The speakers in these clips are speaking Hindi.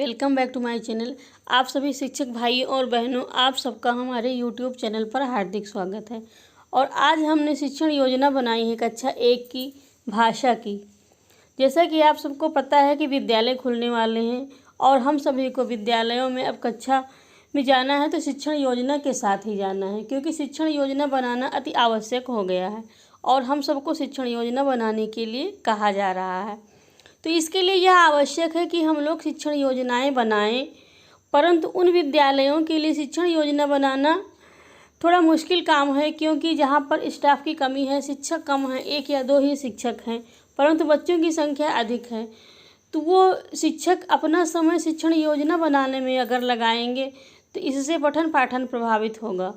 Welcome back to my channel. आप सभी शिक्षक भाई और बहनों, आप सबका हमारे यूट्यूब चैनल पर हार्दिक स्वागत है। और आज हमने शिक्षण योजना बनाई है कक्षा 1 की भाषा की। जैसा कि आप सबको पता है कि विद्यालय खुलने वाले हैं और हम सभी को विद्यालयों में अब कक्षा में जाना है तो शिक्षण योजना के साथ ही जाना है, क्योंकि शिक्षण योजना बनाना अति आवश्यक हो गया है और हम सबको शिक्षण योजना बनाने के लिए कहा जा रहा है। तो इसके लिए यह आवश्यक है कि हम लोग शिक्षण योजनाएं बनाएं, परंतु उन विद्यालयों के लिए शिक्षण योजना बनाना थोड़ा मुश्किल काम है, क्योंकि जहां पर स्टाफ की कमी है, शिक्षक कम हैं, 1 या 2 ही शिक्षक हैं, परंतु बच्चों की संख्या अधिक है। तो वो शिक्षक अपना समय शिक्षण योजना बनाने में अगर लगाएंगे तो इससे पठन पाठन प्रभावित होगा।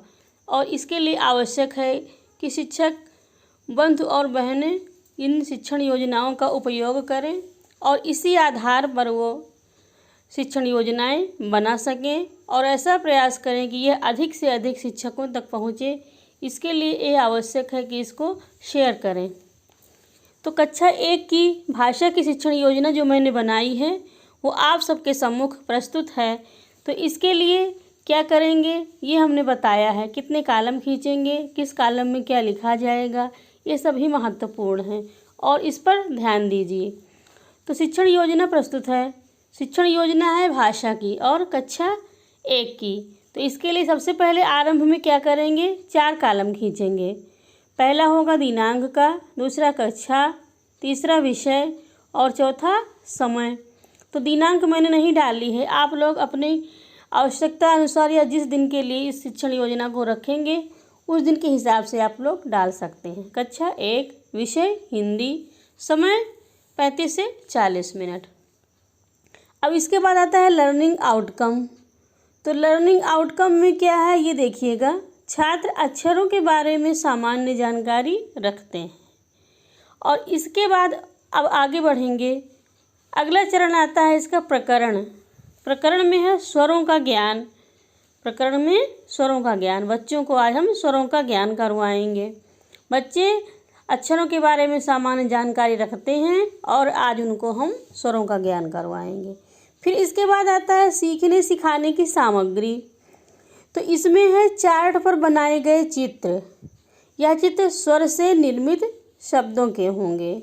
और इसके लिए आवश्यक है कि शिक्षक बंधु और बहनें इन शिक्षण योजनाओं का उपयोग करें और इसी आधार पर वो शिक्षण योजनाएं बना सकें और ऐसा प्रयास करें कि यह अधिक से अधिक शिक्षकों तक पहुँचे। इसके लिए ये आवश्यक है कि इसको शेयर करें। तो कक्षा 1 की भाषा की शिक्षण योजना जो मैंने बनाई है वो आप सबके सम्मुख प्रस्तुत है। तो इसके लिए क्या करेंगे ये हमने बताया है, कितने कॉलम खींचेंगे, किस कॉलम में क्या लिखा जाएगा, ये सभी महत्वपूर्ण हैं और इस पर ध्यान दीजिए। तो शिक्षण योजना प्रस्तुत है। शिक्षण योजना है भाषा की और कक्षा 1 की। तो इसके लिए सबसे पहले आरंभ में क्या करेंगे, 4 कॉलम खींचेंगे। पहला होगा दिनांक का, दूसरा कक्षा, तीसरा विषय और चौथा समय। तो दिनांक मैंने नहीं डाली है, आप लोग अपनी आवश्यकता अनुसार या जिस दिन के लिए इस शिक्षण योजना को रखेंगे उस दिन के हिसाब से आप लोग डाल सकते हैं। कक्षा 1, विषय हिंदी, समय 35 से 40 मिनट। अब इसके बाद आता है लर्निंग आउटकम। तो लर्निंग आउटकम में क्या है ये देखिएगा, छात्र अक्षरों के बारे में सामान्य जानकारी रखते हैं। और इसके बाद अब आगे बढ़ेंगे, अगला चरण आता है इसका प्रकरण। प्रकरण में है स्वरों का ज्ञान। प्रकरण में स्वरों का ज्ञान, बच्चों को आज हम स्वरों का ज्ञान करवाएंगे। बच्चे अक्षरों के बारे में सामान्य जानकारी रखते हैं और आज उनको हम स्वरों का ज्ञान करवाएंगे। फिर इसके बाद आता है सीखने सिखाने की सामग्री। तो इसमें है चार्ट पर बनाए गए चित्र। यह चित्र स्वर से निर्मित शब्दों के होंगे।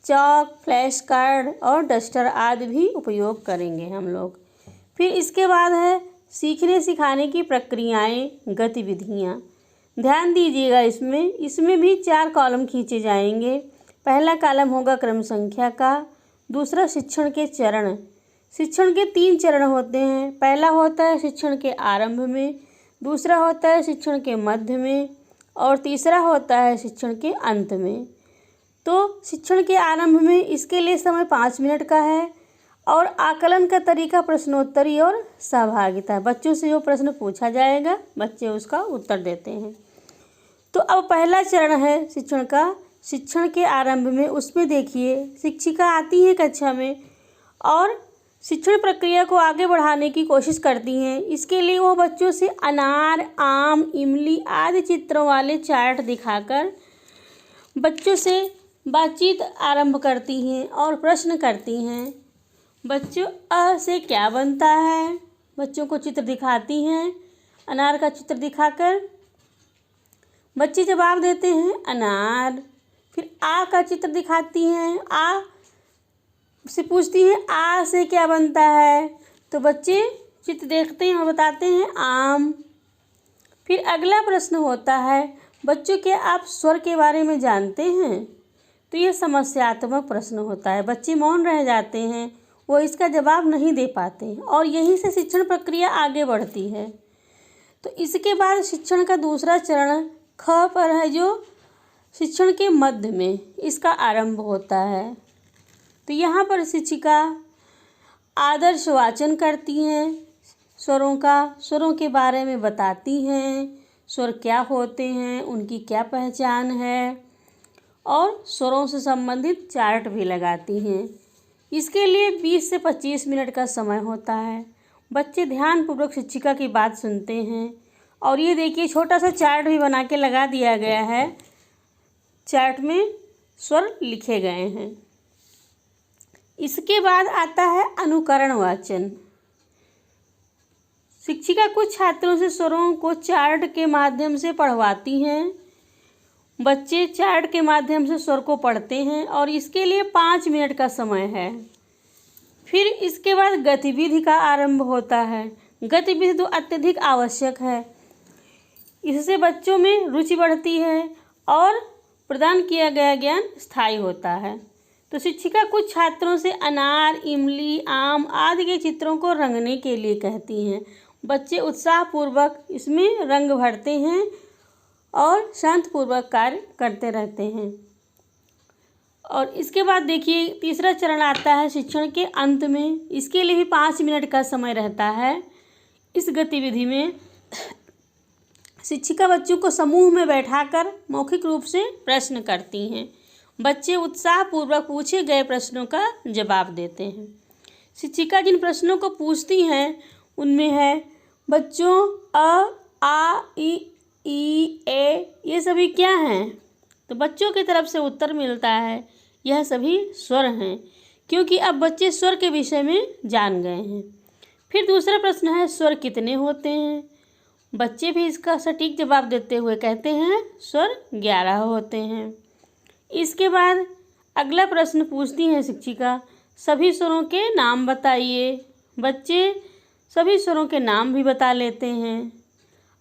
चॉक, फ्लैश कार्ड और डस्टर आदि भी उपयोग करेंगे हम लोग। फिर इसके बाद है सीखने सिखाने की प्रक्रियाएं, गतिविधियां। ध्यान दीजिएगा, इसमें भी 4 कॉलम खींचे जाएंगे। पहला कॉलम होगा क्रम संख्या का, दूसरा शिक्षण के चरण। शिक्षण के 3 चरण होते हैं। पहला होता है शिक्षण के आरंभ में, दूसरा होता है शिक्षण के मध्य में और तीसरा होता है शिक्षण के अंत में। तो शिक्षण के आरंभ में इसके लिए समय 5 मिनट का है और आकलन का तरीका प्रश्नोत्तरी और सहभागिता। बच्चों से जो प्रश्न पूछा जाएगा बच्चे उसका उत्तर देते हैं। तो अब पहला चरण है शिक्षण का, शिक्षण के आरंभ में। उसमें देखिए शिक्षिका आती है कक्षा में और शिक्षण प्रक्रिया को आगे बढ़ाने की कोशिश करती हैं। इसके लिए वो बच्चों से अनार, आम, इमली आदि चित्रों वाले चार्ट दिखाकर बच्चों से बातचीत आरंभ करती हैं और प्रश्न करती हैं। बच्चों, अ से क्या बनता है, बच्चों को चित्र दिखाती हैं। अनार का चित्र दिखाकर बच्चे जवाब देते हैं अनार। फिर आ का चित्र दिखाती हैं, आ से पूछती हैं आ से क्या बनता है, तो बच्चे चित्र देखते हैं और बताते हैं आम। फिर अगला प्रश्न होता है बच्चों, क्या आप स्वर के बारे में जानते हैं? तो यह समस्यात्मक प्रश्न होता है। बच्चे मौन रह जाते हैं, वो इसका जवाब नहीं दे पाते और यहीं से शिक्षण प्रक्रिया आगे बढ़ती है। तो इसके बाद शिक्षण का दूसरा चरण ख पर है, जो शिक्षण के मध्य में इसका आरंभ होता है। तो यहाँ पर शिक्षिका आदर्श वाचन करती हैं स्वरों का, स्वरों के बारे में बताती हैं, स्वर क्या होते हैं, उनकी क्या पहचान है और स्वरों से संबंधित चार्ट भी लगाती हैं। इसके लिए 20 से 25 मिनट का समय होता है। बच्चे ध्यानपूर्वक शिक्षिका की बात सुनते हैं और ये देखिए छोटा सा चार्ट भी बना के लगा दिया गया है। चार्ट में स्वर लिखे गए हैं। इसके बाद आता है अनुकरण वाचन। शिक्षिका कुछ छात्रों से स्वरों को चार्ट के माध्यम से पढ़वाती हैं। बच्चे चार्ट के माध्यम से स्वर को पढ़ते हैं और इसके लिए 5 मिनट का समय है। फिर इसके बाद गतिविधि का आरंभ होता है। गतिविधि तो अत्यधिक आवश्यक है, इससे बच्चों में रुचि बढ़ती है और प्रदान किया गया ज्ञान स्थायी होता है। तो शिक्षिका कुछ छात्रों से अनार, इमली, आम आदि के चित्रों को रंगने के लिए कहती हैं। बच्चे उत्साहपूर्वक इसमें रंग भरते हैं और शांतपूर्वक कार्य करते रहते हैं। और इसके बाद देखिए तीसरा चरण आता है शिक्षण के अंत में। इसके लिए भी 5 मिनट का समय रहता है। इस गतिविधि में शिक्षिका बच्चों को समूह में बैठाकर मौखिक रूप से प्रश्न करती हैं। बच्चे उत्साहपूर्वक पूछे गए प्रश्नों का जवाब देते हैं। शिक्षिका जिन प्रश्नों को पूछती हैं उनमें है बच्चों अ, आ, ई, ए ये सभी क्या हैं? तो बच्चों की तरफ से उत्तर मिलता है यह सभी स्वर हैं, क्योंकि अब बच्चे स्वर के विषय में जान गए हैं। फिर दूसरा प्रश्न है स्वर कितने होते हैं? बच्चे भी इसका सटीक जवाब देते हुए कहते हैं स्वर 11 होते हैं। इसके बाद अगला प्रश्न पूछती हैं शिक्षिका सभी स्वरों के नाम बताइए। बच्चे सभी स्वरों के नाम भी बता लेते हैं।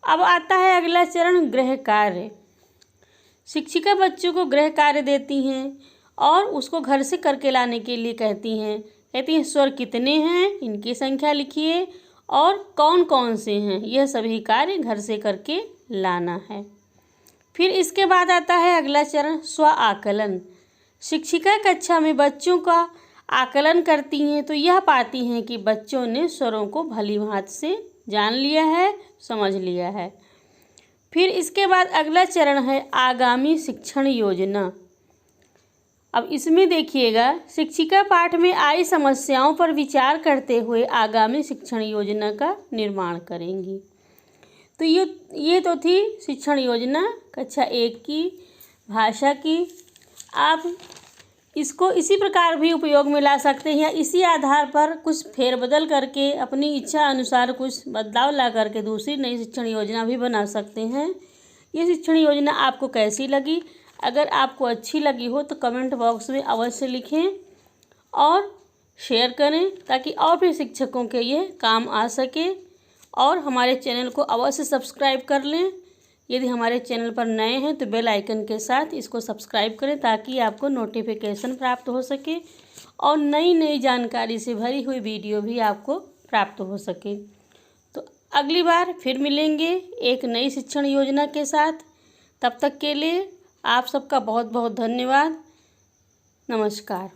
अब आता है अगला चरण गृह कार्य। शिक्षिका बच्चों को गृह कार्य देती हैं और उसको घर से करके लाने के लिए कहती हैं स्वर कितने हैं, इनकी संख्या लिखिए और कौन कौन से हैं, यह सभी कार्य घर से करके लाना है। फिर इसके बाद आता है अगला चरण स्व आकलन। शिक्षिका कक्षा में बच्चों का आकलन करती हैं तो यह पाती हैं कि बच्चों ने स्वरों को भलीभांति से जान लिया है, समझ लिया है। फिर इसके बाद अगला चरण है आगामी शिक्षण योजना। अब इसमें देखिएगा शिक्षिका पाठ में आई समस्याओं पर विचार करते हुए आगामी शिक्षण योजना का निर्माण करेंगी। तो ये तो थी शिक्षण योजना कक्षा 1 की भाषा की। आप इसको इसी प्रकार भी उपयोग में ला सकते हैं या इसी आधार पर कुछ फेरबदल करके अपनी इच्छा अनुसार कुछ बदलाव ला करके दूसरी नई शिक्षण योजना भी बना सकते हैं। ये शिक्षण योजना आपको कैसी लगी? अगर आपको अच्छी लगी हो तो कमेंट बॉक्स में अवश्य लिखें और शेयर करें ताकि और भी शिक्षकों के ये काम आ सके। और हमारे चैनल को अवश्य सब्सक्राइब कर लें। यदि हमारे चैनल पर नए हैं तो बेल आइकन के साथ इसको सब्सक्राइब करें ताकि आपको नोटिफिकेशन प्राप्त हो सके और नई नई जानकारी से भरी हुई वीडियो भी आपको प्राप्त हो सके। तो अगली बार फिर मिलेंगे एक नई शिक्षण योजना के साथ। तब तक के लिए आप सबका बहुत बहुत धन्यवाद। नमस्कार।